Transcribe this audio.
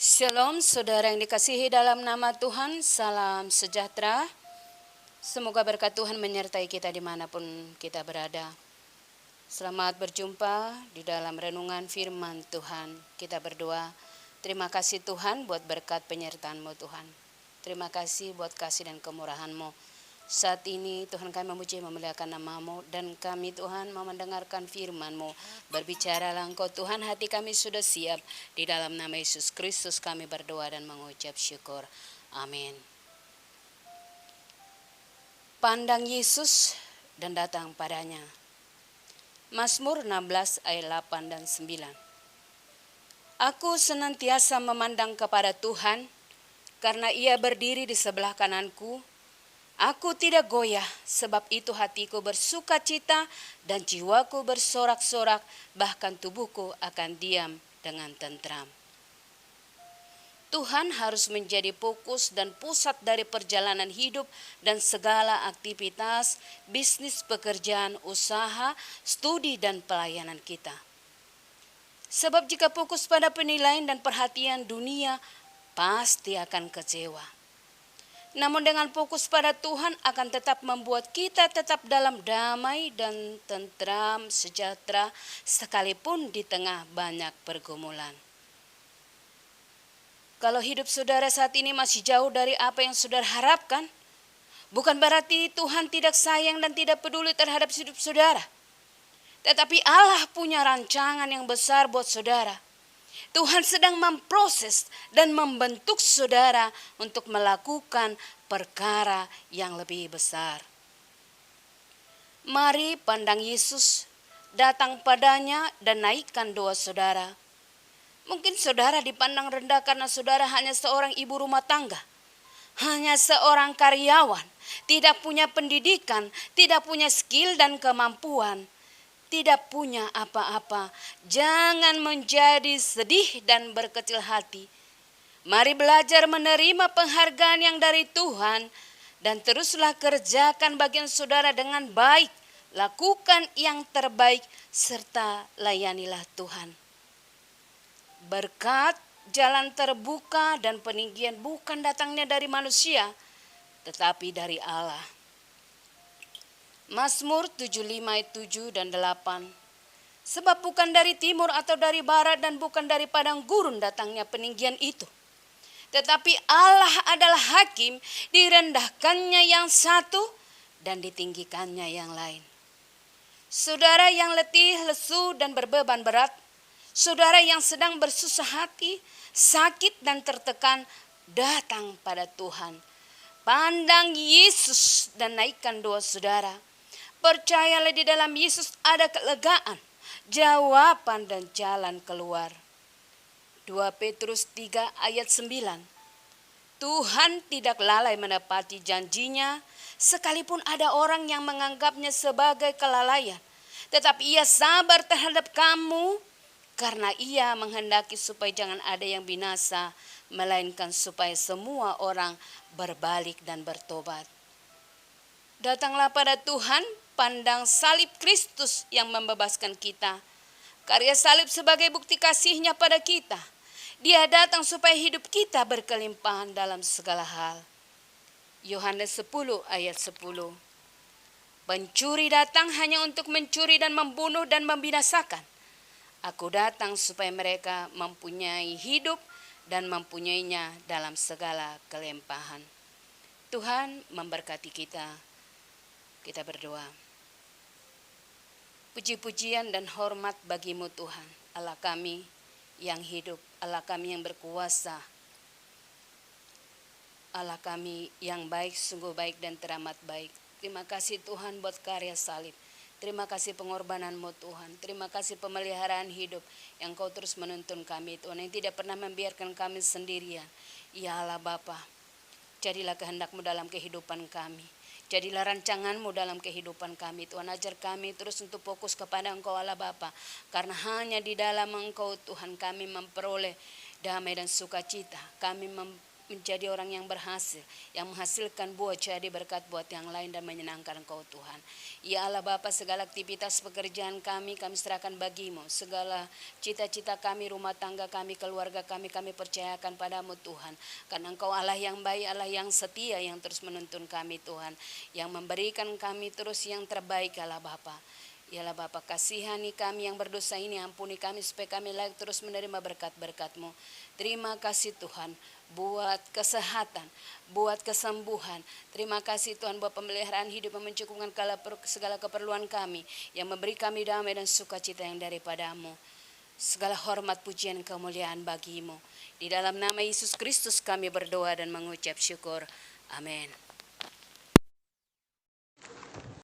Shalom saudara yang dikasihi dalam nama Tuhan, salam sejahtera. Semoga berkat Tuhan menyertai kita dimanapun kita berada. Selamat berjumpa di dalam renungan firman Tuhan. Kita berdoa, terima kasih Tuhan buat berkat penyertaan-Mu Tuhan. Terima kasih buat kasih dan kemurahan-Mu. Saat ini Tuhan kami memuji memuliakan nama-Mu, dan kami Tuhan mau mendengarkan firman-Mu. Berbicaralah Engkau Tuhan, hati kami sudah siap. Di dalam nama Yesus Kristus kami berdoa dan mengucap syukur. Amin. Pandang Yesus dan datang padanya. Mazmur 16 ayat 8 dan 9. Aku senantiasa memandang kepada Tuhan, karena Ia berdiri di sebelah kananku. Aku tidak goyah, sebab itu hatiku bersuka cita dan jiwaku bersorak-sorak, bahkan tubuhku akan diam dengan tentram. Tuhan harus menjadi fokus dan pusat dari perjalanan hidup dan segala aktivitas, bisnis, pekerjaan, usaha, studi, dan pelayanan kita. Sebab jika fokus pada penilaian dan perhatian dunia, pasti akan kecewa. Namun dengan fokus pada Tuhan akan tetap membuat kita tetap dalam damai dan tentram, sejahtera, sekalipun di tengah banyak pergumulan. Kalau hidup saudara saat ini masih jauh dari apa yang saudara harapkan, bukan berarti Tuhan tidak sayang dan tidak peduli terhadap hidup saudara. Tetapi Allah punya rancangan yang besar buat saudara. Tuhan sedang memproses dan membentuk saudara untuk melakukan perkara yang lebih besar. Mari pandang Yesus, datang padanya dan naikkan doa saudara. Mungkin saudara dipandang rendah karena saudara hanya seorang ibu rumah tangga, hanya seorang karyawan, tidak punya pendidikan, tidak punya skill dan kemampuan, tidak punya apa-apa. Jangan menjadi sedih dan berkecil hati. Mari belajar menerima penghargaan yang dari Tuhan, dan teruslah kerjakan bagian saudara dengan baik. Lakukan yang terbaik serta layanilah Tuhan. Berkat, jalan terbuka, dan peninggian bukan datangnya dari manusia, tetapi dari Allah. Mazmur 75 ayat 7 dan 8. Sebab bukan dari timur atau dari barat dan bukan dari padang gurun datangnya peninggian itu. Tetapi Allah adalah hakim, direndahkannya yang satu dan ditinggikannya yang lain. Saudara yang letih, lesu dan berbeban berat, saudara yang sedang bersusah hati, sakit dan tertekan, datang pada Tuhan. Pandang Yesus dan naikkan doa saudara. Percayalah di dalam Yesus ada kelegaan, jawaban dan jalan keluar. 2 Petrus 3 ayat 9. Tuhan tidak lalai menepati janjinya, sekalipun ada orang yang menganggapnya sebagai kelalaian. Tetapi Ia sabar terhadap kamu, karena Ia menghendaki supaya jangan ada yang binasa, melainkan supaya semua orang berbalik dan bertobat. Datanglah pada Tuhan, pandang salib Kristus yang membebaskan kita. Karya salib sebagai bukti kasih-Nya pada kita. Dia datang supaya hidup kita berkelimpahan dalam segala hal. Yohanes 10 ayat 10. Pencuri datang hanya untuk mencuri dan membunuh dan membinasakan. Aku datang supaya mereka mempunyai hidup dan mempunyainya dalam segala kelimpahan. Tuhan memberkati kita. Kita berdoa. Puji-pujian dan hormat bagi-Mu Tuhan, Allah kami yang hidup, Allah kami yang berkuasa, Allah kami yang baik, sungguh baik dan teramat baik. Terima kasih Tuhan buat karya salib. Terima kasih pengorbanan-Mu Tuhan. Terima kasih pemeliharaan hidup yang Kau terus menuntun kami Tuhan, yang tidak pernah membiarkan kami sendirian. Ya Allah Bapa, jadilah kehendak-Mu dalam kehidupan kami. Jadilah rancangan-Mu dalam kehidupan kami. Tuhan, ajar kami terus untuk fokus kepada Engkau Allah Bapa. Karena hanya di dalam Engkau Tuhan kami memperoleh damai dan sukacita. Kami menjadi orang yang berhasil, yang menghasilkan buah jadi berkat buat yang lain dan menyenangkan Engkau Tuhan. Ya Allah Bapa, segala aktivitas pekerjaan kami serahkan bagi-Mu. Segala cita-cita kami, rumah tangga kami, keluarga kami percayakan padamu Tuhan. Karena Engkau Allah yang baik, Allah yang setia, yang terus menuntun kami Tuhan, yang memberikan kami terus yang terbaik Allah Bapa. Yalah Bapa, kasihani kami yang berdosa ini, ampuni kami supaya kami layak terus menerima berkat-berkat-Mu. Terima kasih Tuhan buat kesehatan, buat kesembuhan. Terima kasih Tuhan buat pemeliharaan hidup yang mencukupkan segala keperluan kami, yang memberi kami damai dan sukacita yang daripada-Mu. Segala hormat, pujian, kemuliaan bagi-Mu. Di dalam nama Yesus Kristus kami berdoa dan mengucap syukur. Amin.